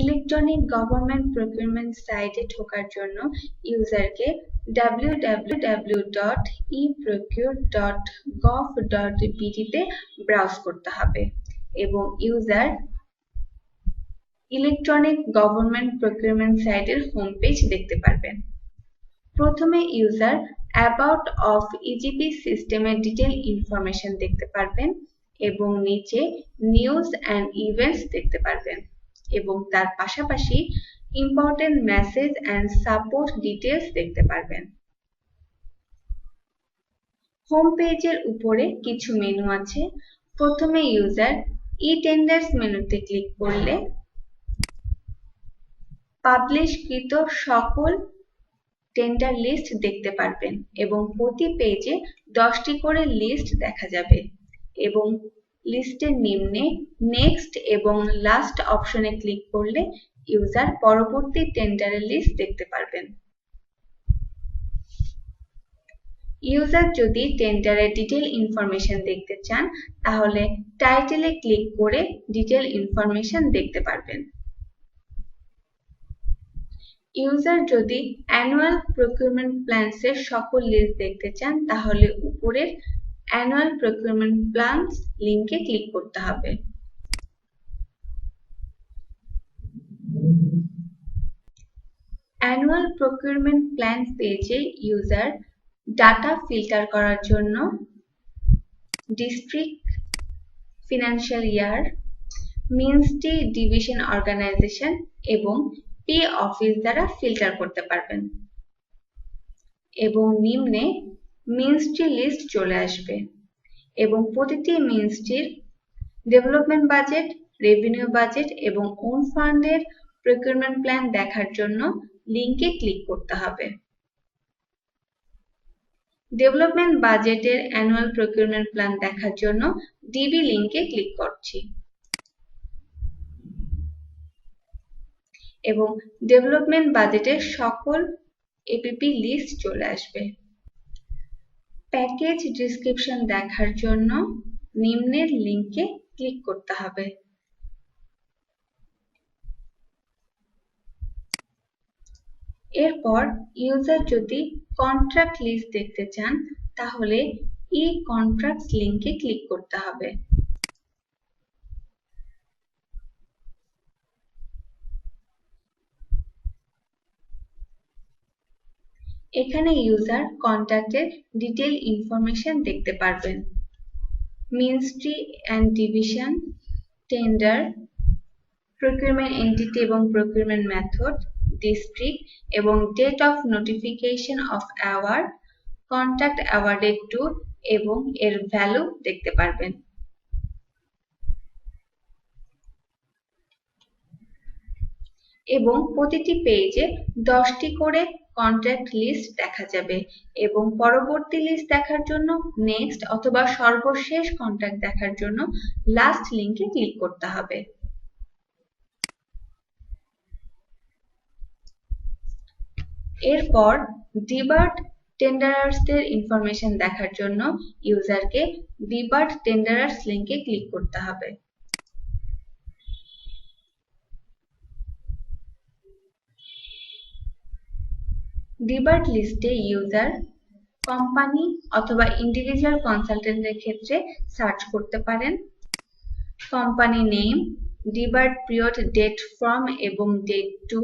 Electronic government procurement সাইটে ঢোকার জন্য ইউজারকে www.eprocure.gov.bt তে ব্রাউজ করতে হবে এবং ইউজার ইলেকট্রনিক গভর্নমেন্ট প্রকিউরমেন্ট সাইটের হোম পেজ দেখতে পারবেন। প্রথমে ইউজার অ্যাবাউট অফ ইজিপি সিস্টেমের ডিটেল ইনফরমেশন দেখতে পারবেন এবং নিচে নিউজ অ্যান্ড ইভেন্টস দেখতে পারবেন এবং তার পাশাপাশি important message and support details দেখতে পারবেন। হোম পেজের উপরে কিছু মেনু আছে। প্রথমে ইউজার ই-টেন্ডার্স মেনুতে ক্লিক করলে পাবলিশকৃত সকল টেন্ডার লিস্ট দেখতে পারবেন এবং প্রতি পেজে 10টি করে লিস্ট দেখা যাবে এবং লিস্টের নিম্নে নেক্সট এবং লাস্ট অপশনে ক্লিক করলে ইউজার পরবর্তী টেন্ডারের লিস্ট দেখতে পারবেন। ইউজার যদি টেন্ডারের ডিটেল ইনফরমেশন দেখতে চান তাহলে টাইটেলে ক্লিক করে ডিটেল ইনফরমেশন দেখতে পারবেন। ইউজার যদি অ্যানুয়াল প্রকিউরমেন্ট প্ল্যানস এর সকল লিস্ট দেখতে চান তাহলে উপরের অ্যানুয়াল প্রকিউরমেন্ট প্ল্যানস লিংকে ক্লিক করতে হবে। অ্যানুয়াল প্রকিউরমেন্ট প্ল্যান পেজে ইউজার ডাটা ফিল্টার করার জন্য district, financial year, ministry, division, organisation এবং পে অফিস দ্বারা ফিল্টার করতে পারবেন এবং নিম্নে মিনিস্ট্রি লিস্ট চলে আসবে এবং প্রতিটি মিনিস্ট্রির ডেভেলপমেন্ট বাজেট, রেভিনিউ বাজেট এবং ওন ফান্ডের প্রকিউরমেন্ট প্ল্যান দেখার জন্য লিংকে ক্লিক করতে হবে। ডেভেলপমেন্ট বাজেটের অ্যানুয়াল প্রকিউরমেন্ট প্ল্যান দেখার জন্য ডিবি লিংকে ক্লিক করছি এবং ডেভেলপমেন্ট বাজেটের সকল এপিপি লিস্ট চলে আসবে। প্যাকেজ ডেসক্রিপশন দেখার জন্য নিম্নের লিংকে ক্লিক করতে হবে। এরপর ইউজার যদি কন্ট্রাক্ট লিস্ট দেখতে চান তাহলে ই কন্ট্রাক্টস লিংকে ক্লিক করতে হবে। এখানে ইউজার কন্ট্রাক্টের ডিটেল ইনফরমেশন দেখতে পারবেন। Ministry and division, tender, procurement entity এবং প্রকিউরমেন্ট মেথড, ডিস্ট্রিক্ট এবং date of notification of award, contract awarded to এবং এর ভ্যালু দেখতে পারবেন। এবং প্রতিটি পেজে 10টি করে কন্ট্রাক্ট লিস্ট দেখা যাবে এবং পরবর্তী লিস্ট দেখার জন্য নেক্সট অথবা সর্বশেষ কন্ট্রাক্ট দেখার জন্য লাস্ট লিংকে ক্লিক করতে হবে। এরপর ডিবার্ড টেন্ডারার্সদের ইনফরমেশন দেখার জন্য ইউজারকে ডিবার্ড টেন্ডারার্স লিংকে ক্লিক করতে হবে। ডিবার্ড লিস্টে ইউজার কোম্পানি অথবা ইন্ডিভিজুয়াল কনসালটেন্টের ক্ষেত্রে সার্চ করতে পারেন। Company name, debarred period, date from এবং ডেট টু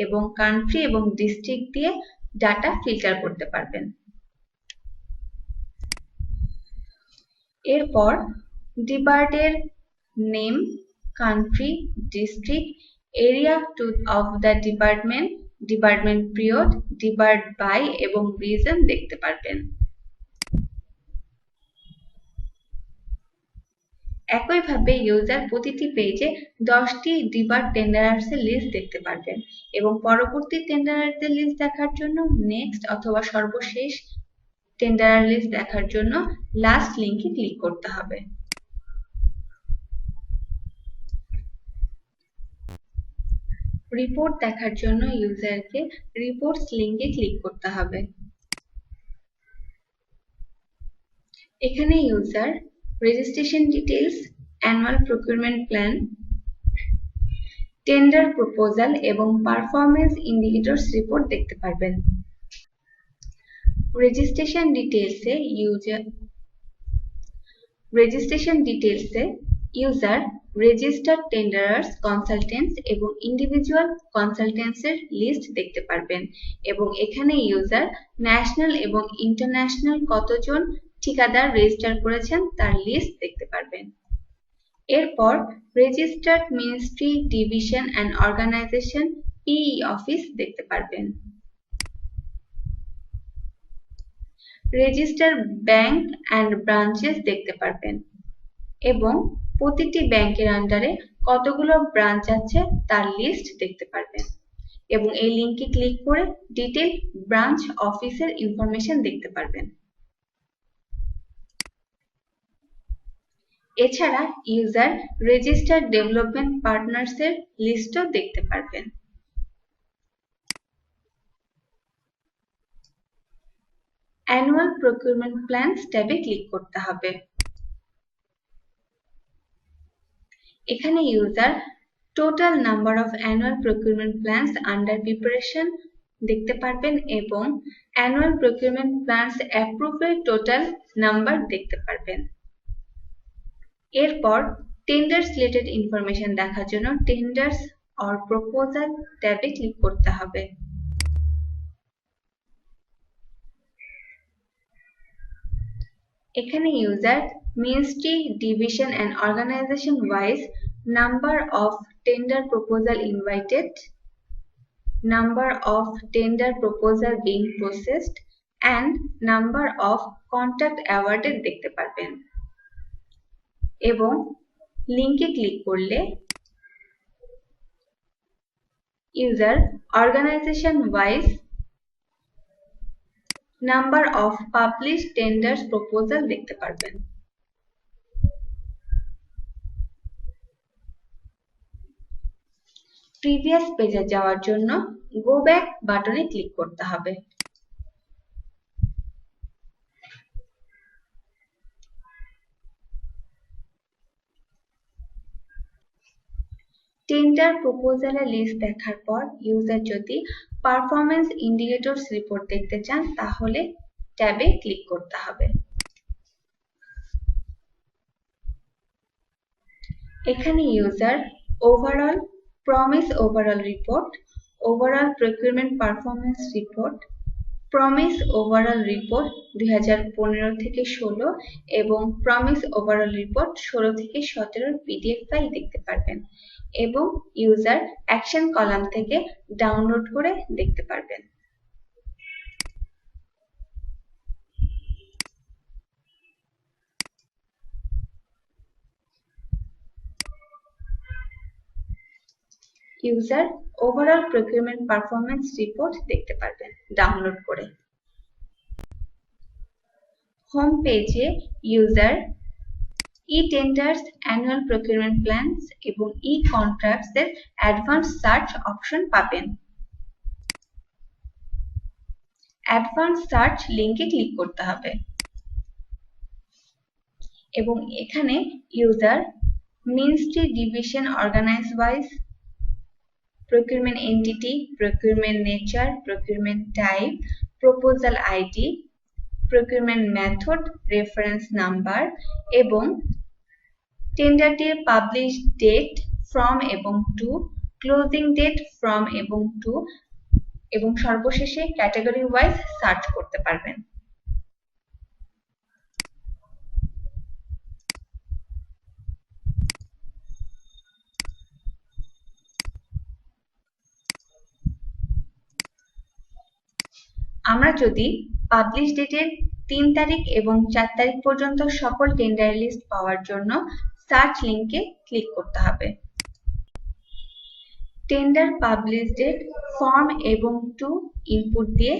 এবং কান্ট্রি এবং ডিস্ট্রিক্ট দিয়ে ডাটা ফিল্টার করতে পারবেন। এরপর ডিবার্ডের name, country, district, area of the department, department period, debarred by এবং রিজন দেখতে পারবেন। একইভাবে ইউজার প্রতিটি পেজে 10টি ডিবার্ড টেন্ডারার্সের লিস্ট দেখতে পারবেন এবং পরবর্তী টেন্ডারারদের লিস্ট দেখার জন্য নেক্সট অথবা সর্বশেষ টেন্ডারার লিস্ট দেখার জন্য লাস্ট লিংকে ক্লিক করতে হবে। রিপোর্ট দেখার জন্য ইউজারকে রিপোর্টস লিংকে ক্লিক করতে হবে। এখানে user registration details, annual procurement plan, tender proposal এবং পারফরম্যান্স ইন্ডিকেটরস রিপোর্ট দেখতে পারবেন। রেজিস্ট্রেশন ডিটেইলসে ইউজার রেজিস্টার্ড টেন্ডারার্স, কনসালটেন্টস এবং ইন্ডিভিজুয়াল কনসালটেন্টসের লিস্ট দেখতে পারবেন এবং এখানে ইউজার ন্যাশনাল এবং ইন্টারন্যাশনাল কতজন ঠিকাদার রেজিস্টার করেছেন তার লিস্ট দেখতে পারবেন। এরপর registered ministry, division and organisation PE office দেখতে পারবেন। রেজিস্টার ব্যাংক অ্যান্ড ব্রাঞ্চেস দেখতে পারবেন এবং প্রতিটি ব্যাংকের আন্ডারে কতগুলো ব্রাঞ্চ আছে তার লিস্ট দেখতে পারবেন এবং এই লিংকে ক্লিক করে ডিটেইল ব্রাঞ্চ অফিসের ইনফরমেশন দেখতে পারবেন। এছাড়া ইউজার রেজিস্টার্ড ডেভেলপমেন্ট পার্টনার্সের লিস্টও দেখতে পারবেন। অ্যানুয়াল প্রকিউরমেন্ট প্ল্যানস ট্যাবে ক্লিক করতে হবে। এখানে user total number of annual procurement plans under preparation দেখতে পারবেন এবং অ্যানুয়াল প্রকিউরমেন্ট প্ল্যানস অ্যাপ্রুভের টোটাল নাম্বার দেখতে পারবেন। এরপর টেন্ডার্স রিলেটেড ইনফরমেশন দেখার জন্য টেন্ডার্স অর প্রপোজাল ট্যাবে ক্লিক করতে হবে। এখানে user ministry, division and organisation wise number of tender proposal invited, number of tender proposal being processed and number of contract awarded দেখতে পারবেন এবং লিংকে ক্লিক করলে user organisation wise number of publish tenders proposal দেখতে পারবেন। Previous পেজে যাওয়ার জন্য গো ব্যাক বাটনে ক্লিক করতে হবে। টেন্ডার প্রপোজালের লিস্ট দেখার পর ইউজার যদি পারফরম্যান্স ইন্ডিকেটরস রিপোর্ট দেখতে চান তাহলে ট্যাবে ক্লিক করতে হবে। এখানে user overall promise overall report, overall procurement performance report, promise overall report 2015 থেকে 16 এবং প্রমিস ওভারঅল রিপোর্ট 16 থেকে 17 পিডিএফ ফাইল দেখতে পারবেন এবং ইউজার অ্যাকশন কলাম থেকে ডাউনলোড করে দেখতে পারবেন। User overall procurement performance report দেখতে পারবেন ডাউনলোড করে। হোম পেজে user e-tenders, annual procurement plans এবং ই-কন্ট্রাক্টস এর অ্যাডভান্স সার্চ অপশন পাবেন। অ্যাডভান্স সার্চ লিংকে ক্লিক করতে হবে এবং এখানে user ministry, division, organise wise, procurement entity, procurement nature, procurement type, proposal ID, procurement method, reference number এবং টেন্ডারটির পাবলিশ ডেট ফ্রম এবং টু, ক্লোজিং ডেট ফ্রম এবং টু এবং সর্বশেষে ক্যাটাগরি ওয়াইজ সার্চ করতে পারবেন। আমরা যদি পাবলিশ ডেটের 3 তারিখ এবং 4 তারিখ পর্যন্ত সকল টেন্ডার লিস্ট পাওয়ার জন্য সার্চ লিংকে ক্লিক করতে হবে। টেন্ডার পাবলিশ ডেট ফর্ম এবং টু ইনপুট দিয়ে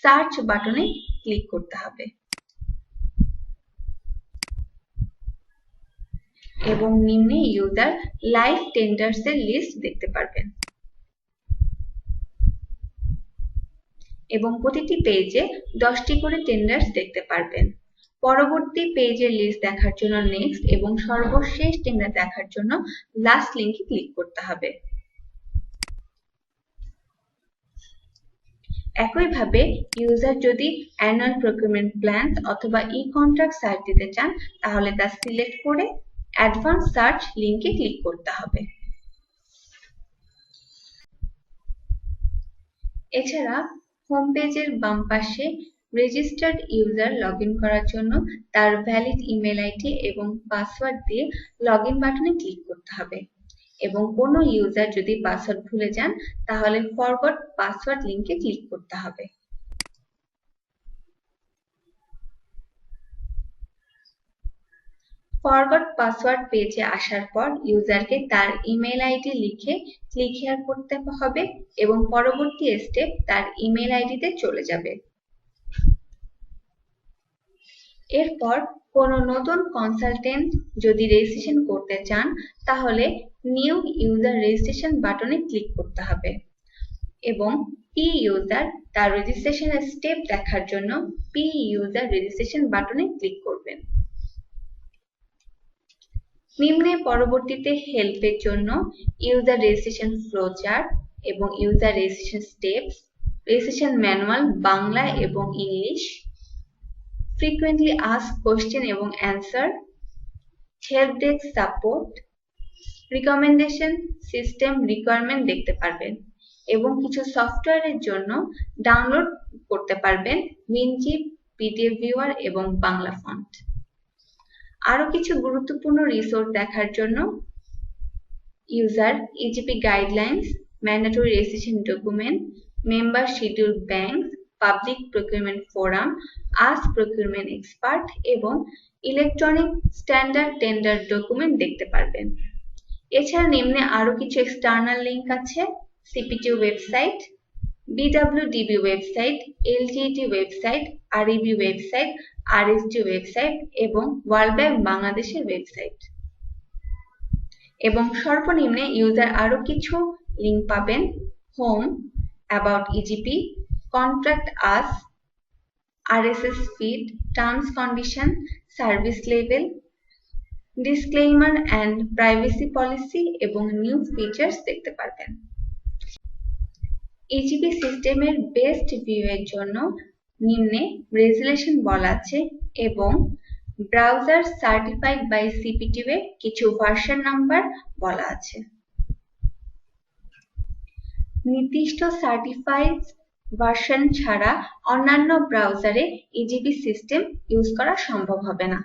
সার্চ বাটনে ক্লিক করতে হবে এবং নিম্নে ইউজার লাইভ টেন্ডার্স এর লিস্ট দেখতে পারবেন এবং প্রতিটি পেজে 10টি করে টেন্ডার্স দেখতে পারবেন। পরবর্তী পেজের লিস্ট দেখার জন্য নেক্সট এবং সর্বশেষ টেন্ডার দেখার জন্য লাস্ট লিংকে ক্লিক করতে হবে। একইভাবে ইউজার যদি অ্যানুয়াল প্রকিউরমেন্ট প্ল্যান অথবা ই-কন্ট্রাক্ট সাইট দিতে চান তাহলে তা সিলেক্ট করে অ্যাডভান্স সার্চ লিংকে ক্লিক করতে হবে। এছাড়া হোম পেজের বাম পাশে রেজিস্টার্ড ইউজার লগইন করার জন্য তার ভ্যালিড ইমেল আইডি এবং পাসওয়ার্ড দিয়ে লগইন বাটনে ক্লিক করতে হবে এবং কোনো ইউজার যদি পাসওয়ার্ড ভুলে যান তাহলে ফরগট পাসওয়ার্ড লিংকে ক্লিক করতে হবে। ফরগট পাসওয়ার্ড পেজে আসার পর ইউজারকে তার ইমেল আইডি লিখে ক্লিক হিয়ার করতে হবে এবং পরবর্তী স্টেপ তার ইমেল আইডিতে চলে যাবে। এরপর কোনো নতুন কনসালটেন্ট যদি রেজিস্ট্রেশন করতে চান তাহলে নিউ ইউজার রেজিস্ট্রেশন বাটনে ক্লিক করতে হবে এবং পি ইউজার তার রেজিস্ট্রেশনের স্টেপ দেখার জন্য পি ইউজার রেজিস্ট্রেশন বাটনে ক্লিক করবেন। নিম্নে পরবর্তীতে হেল্পের জন্য ইউজার রেজিস্ট্রেশন ফ্লো চার্ট এবং user registration steps, registration manual Bangla এবং ইংলিশ, frequently asked question এবং answer, help desk support, recommendation, system requirement দেখতে পারবেন এবং কিছু সফটওয়্যারের জন্য ডাউনলোড করতে পারবেন উইনজিপ, পিডিএফ ভিউয়ার এবং বাংলা ফন্ট। আরো কিছু গুরুত্বপূর্ণ রিসোর্স দেখার জন্য user EGP guidelines, mandatory registration document, member schedule bank, public procurement forum, ask procurement expert এবং ইলেকট্রনিক স্ট্যান্ডার্ড টেন্ডার ডকুমেন্ট দেখতে পারবেন। এছাড়া নিম্নে আরো কিছু এক্সটার্নাল লিংক আছে, CPTU website, BWDB website, LTET website, REB website, RSD website এবং world bank বাংলাদেশের ওয়েবসাইট। এবং সর্বনিম্নে ইউজার আরো কিছু লিংক পাবেন, home, about EGP, contract us, RSS feed, terms condition, service level, disclaimer and privacy policy এবং new features দেখতে পারবেন। ইজিপি সিস্টেমের বেস্ট ভিউ এর জন্য নিম্নে রেজুলেশন বলা আছে এবং ব্রাউজার সার্টিফাইড বাই সিপিটিউ এর কিছু ভার্সন নাম্বার বলা আছে। নির্দিষ্ট সার্টিফাইড ভার্সন ছাড়া অন্যান্য ব্রাউজারে ইজিপি সিস্টেম ইউজ করা সম্ভব হবে না।